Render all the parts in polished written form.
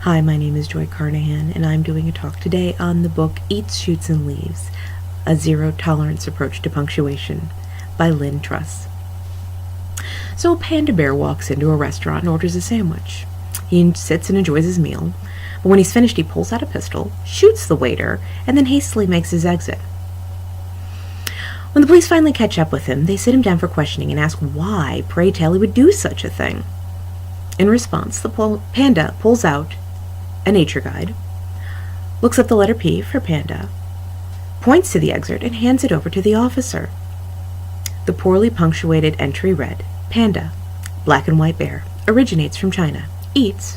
Hi, my name is Joy Carnahan, and I'm doing a talk today on the book Eats, Shoots, and Leaves, A Zero-Tolerance Approach to Punctuation by Lynn Truss. So a panda bear walks into a restaurant and orders a sandwich. He sits and enjoys his meal, but when he's finished he pulls out a pistol, shoots the waiter, and then hastily makes his exit. When the police finally catch up with him, they sit him down for questioning and ask why, pray tell, he would do such a thing. In response, the panda pulls out a nature guide, looks up the letter P for panda, points to the excerpt, and hands it over to the officer. The poorly punctuated entry read, "Panda, black and white bear, originates from China, eats,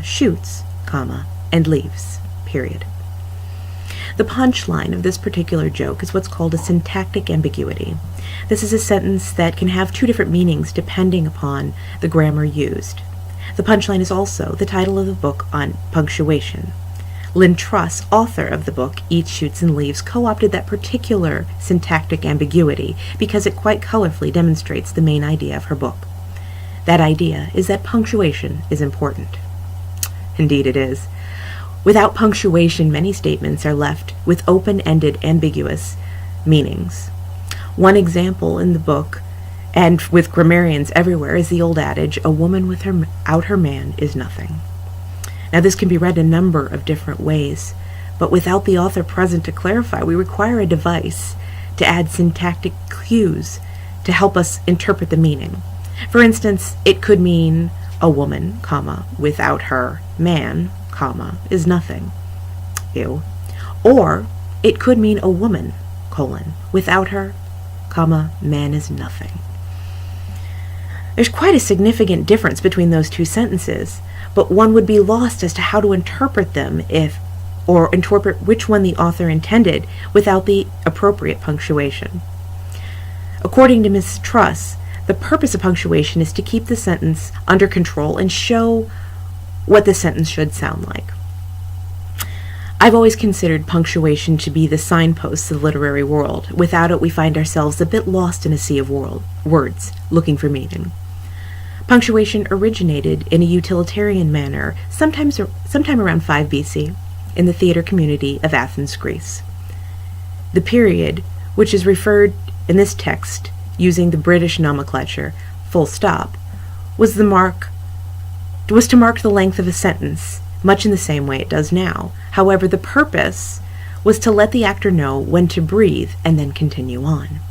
shoots, and leaves, period." The punchline of this particular joke is what's called a syntactic ambiguity. This is a sentence that can have two different meanings depending upon the grammar used. The punchline is also the title of the book on punctuation. Lynn Truss, author of the book Eats, Shoots, and Leaves, co-opted that particular syntactic ambiguity because it quite colorfully demonstrates the main idea of her book. That idea is that punctuation is important. Indeed it is. Without punctuation, many statements are left with open-ended, ambiguous meanings. One example in the book, and with grammarians everywhere, is the old adage, "A woman without her man is nothing." Now this can be read a number of different ways, but without the author present to clarify, we require a device to add syntactic cues to help us interpret the meaning. For instance, it could mean a woman, without her man, is nothing. Ew. Or it could mean a woman, without her, man is nothing. There's quite a significant difference between those two sentences, but one would be lost as to how to interpret them or interpret which one the author intended without the appropriate punctuation. According to Ms. Truss, the purpose of punctuation is to keep the sentence under control and show what the sentence should sound like. I've always considered punctuation to be the signposts of the literary world. Without it, we find ourselves a bit lost in a sea of words, looking for meaning. Punctuation originated in a utilitarian manner sometime around 5 BC in the theater community of Athens, Greece. The period, which is referred in this text using the British nomenclature, full stop, was to mark the length of a sentence, much in the same way it does now. However, the purpose was to let the actor know when to breathe and then continue on.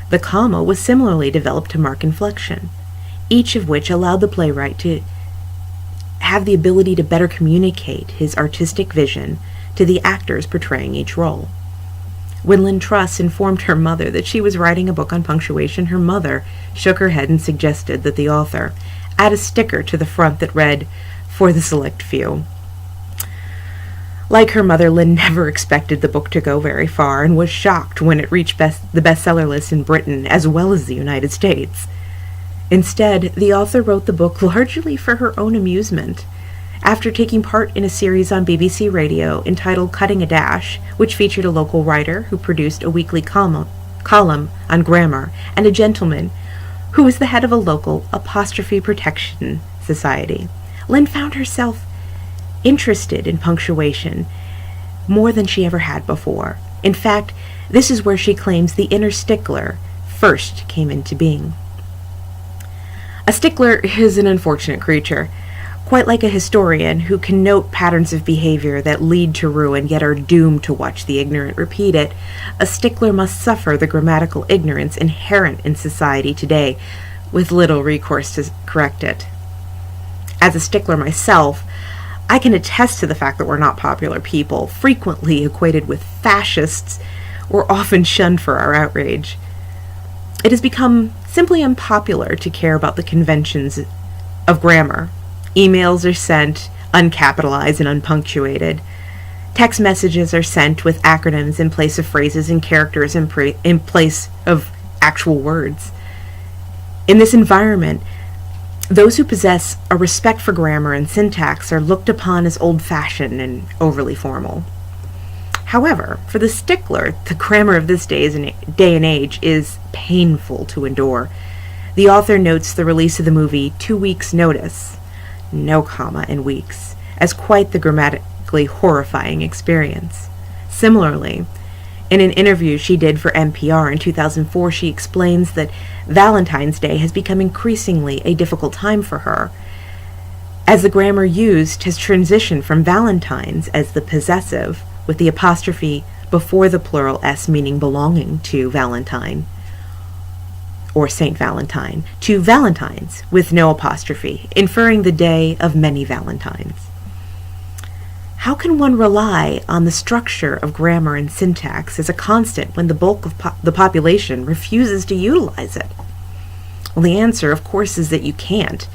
The comma was similarly developed to mark inflection, each of which allowed the playwright to have the ability to better communicate his artistic vision to the actors portraying each role. When Lynn Truss informed her mother that she was writing a book on punctuation, her mother shook her head and suggested that the author add a sticker to the front that read, "For the select few." Like her mother, Lynn never expected the book to go very far and was shocked when it reached the bestseller list in Britain as well as the United States. Instead, the author wrote the book largely for her own amusement. After taking part in a series on BBC Radio entitled Cutting a Dash, which featured a local writer who produced a weekly column on grammar, and a gentleman who was the head of a local apostrophe protection society, Lynn found herself interested in punctuation more than she ever had before. In fact, this is where she claims the inner stickler first came into being. A stickler is an unfortunate creature, quite like a historian who can note patterns of behavior that lead to ruin yet are doomed to watch the ignorant repeat it. A stickler must suffer the grammatical ignorance inherent in society today, with little recourse to correct it. As a stickler myself, I can attest to the fact that we're not popular people, frequently equated with fascists. We're often shunned for our outrage. It has become simply unpopular to care about the conventions of grammar. Emails are sent uncapitalized and unpunctuated. Text messages are sent with acronyms in place of phrases and characters in place of actual words. In this environment, those who possess a respect for grammar and syntax are looked upon as old-fashioned and overly formal. However, for the stickler, the grammar of this day and age is painful to endure. The author notes the release of the movie 2 weeks' notice, no comma in weeks, as quite the grammatically horrifying experience. Similarly, in an interview she did for NPR in 2004, she explains that Valentine's Day has become increasingly a difficult time for her, as the grammar used has transitioned from Valentine's as the possessive, with the apostrophe before the plural s meaning belonging to Valentine, or Saint Valentine, to Valentines with no apostrophe, inferring the day of many Valentines. How can one rely on the structure of grammar and syntax as a constant when the bulk of the population refuses to utilize it? Well, the answer, of course, is that you can't,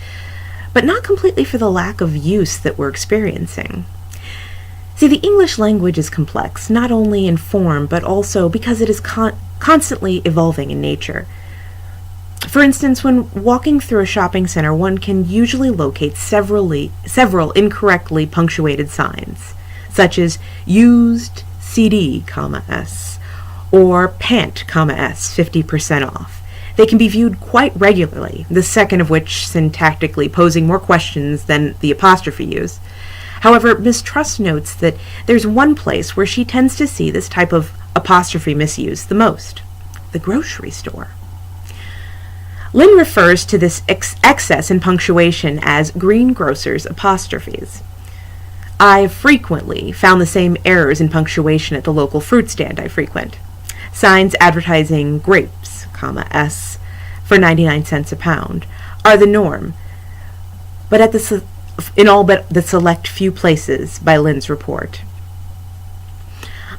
but not completely for the lack of use that we're experiencing. See, the English language is complex, not only in form, but also because it is constantly evolving in nature. For instance, when walking through a shopping center, one can usually locate several incorrectly punctuated signs, such as used CD, S, or pant, S, 50% off. They can be viewed quite regularly, the second of which syntactically posing more questions than the apostrophe use. However, Miss Truss notes that there's one place where she tends to see this type of apostrophe misuse the most: the grocery store. Lynn refers to this excess in punctuation as greengrocer's apostrophes. I've frequently found the same errors in punctuation at the local fruit stand I frequent. Signs advertising grapes, S, for 99 cents a pound are the norm, but in all but the select few places by Lynn's report.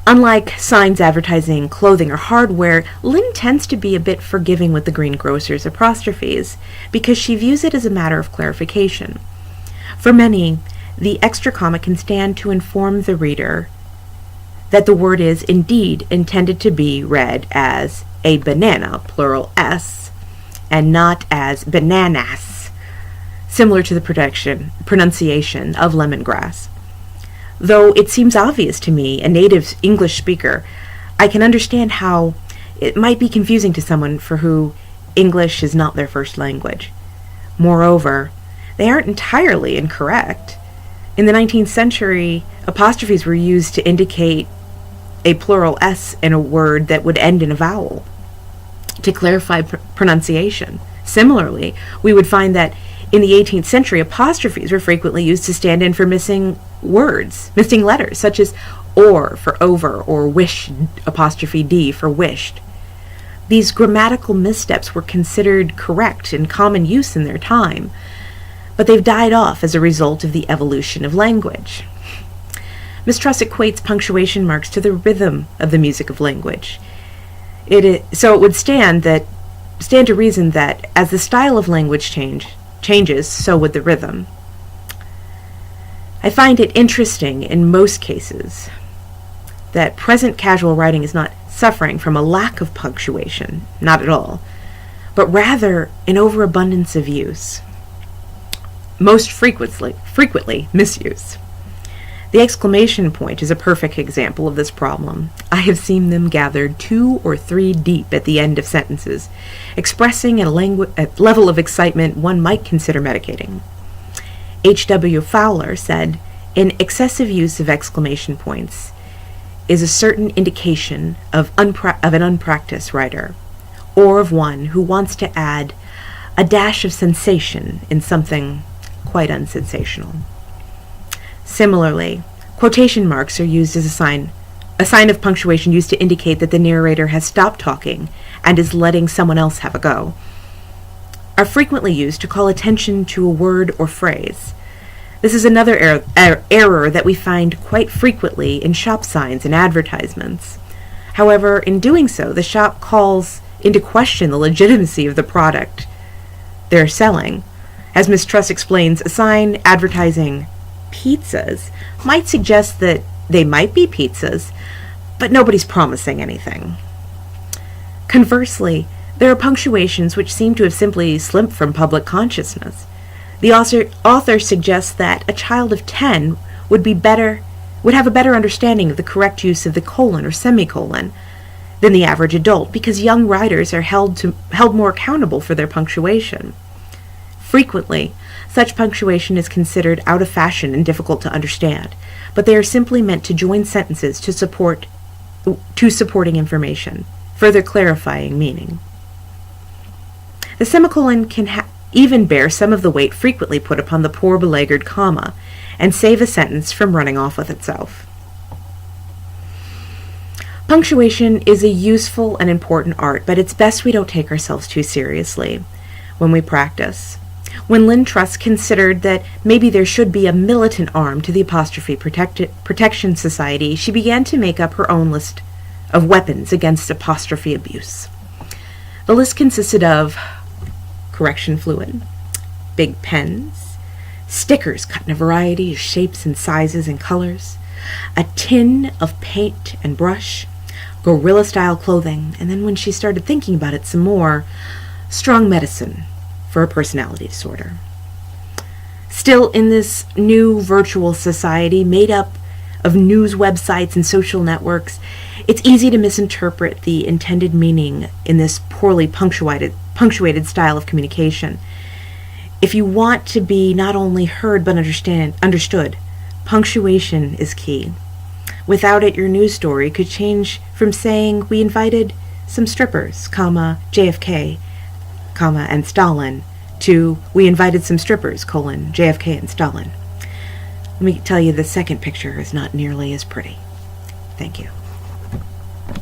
Unlike signs advertising clothing or hardware, Lynn tends to be a bit forgiving with the greengrocer's apostrophes because she views it as a matter of clarification. For many, the extra comma can stand to inform the reader that the word is indeed intended to be read as a banana, plural S, and not as bananas, similar to the pronunciation of lemongrass. Though it seems obvious to me, a native English speaker, I can understand how it might be confusing to someone for who English is not their first language. Moreover, they aren't entirely incorrect. In the 19th century, apostrophes were used to indicate a plural S in a word that would end in a vowel, to clarify pronunciation. Similarly, we would find that in the 18th century, apostrophes were frequently used to stand in for missing words, missing letters, such as or for over, or wish, apostrophe D for wished. These grammatical missteps were considered correct and common use in their time, but they've died off as a result of the evolution of language. Miss Truss equates punctuation marks to the rhythm of the music of language. So it would stand to reason that as the style of language changes, so would the rhythm. I find it interesting in most cases that present casual writing is not suffering from a lack of punctuation, not at all, but rather an overabundance of use, most frequently misuse. The exclamation point is a perfect example of this problem. I have seen them gathered 2 or 3 deep at the end of sentences, expressing a level of excitement one might consider medicating. H.W. Fowler said, "An excessive use of exclamation points is a certain indication of an unpracticed writer, or of one who wants to add a dash of sensation in something quite unsensational." Similarly, quotation marks are used as a sign of punctuation used to indicate that the narrator has stopped talking and is letting someone else have a go, are frequently used to call attention to a word or phrase. This is another error that we find quite frequently in shop signs and advertisements. However, in doing so, the shop calls into question the legitimacy of the product they're selling. As Miss Truss explains, a sign advertising pizzas might suggest that they might be pizzas, but nobody's promising anything. Conversely, there are punctuations which seem to have simply slipped from public consciousness. The author suggests that a child of 10 would have a better understanding of the correct use of the colon or semicolon than the average adult, because young writers are held more accountable for their punctuation. Frequently, Such punctuation is considered out of fashion and difficult to understand, but they are simply meant to join sentences to supporting information, further clarifying meaning. The semicolon can even bear some of the weight frequently put upon the poor beleaguered comma, and save a sentence from running off with itself. Punctuation is a useful and important art, but it's best we don't take ourselves too seriously when we practice. When Lynn Truss considered that maybe there should be a militant arm to the Apostrophe Protection Society, she began to make up her own list of weapons against apostrophe abuse. The list consisted of correction fluid, big pens, stickers cut in a variety of shapes and sizes and colors, a tin of paint and brush, gorilla-style clothing, and then when she started thinking about it some more, strong medicine for a personality disorder. Still, in this new virtual society made up of news websites and social networks, it's easy to misinterpret the intended meaning in this poorly punctuated style of communication. If you want to be not only heard but understood, punctuation is key. Without it, your news story could change from saying, "We invited some strippers, JFK, and Stalin," to "We invited some strippers, JFK and Stalin." Let me tell you, the second picture is not nearly as pretty. Thank you.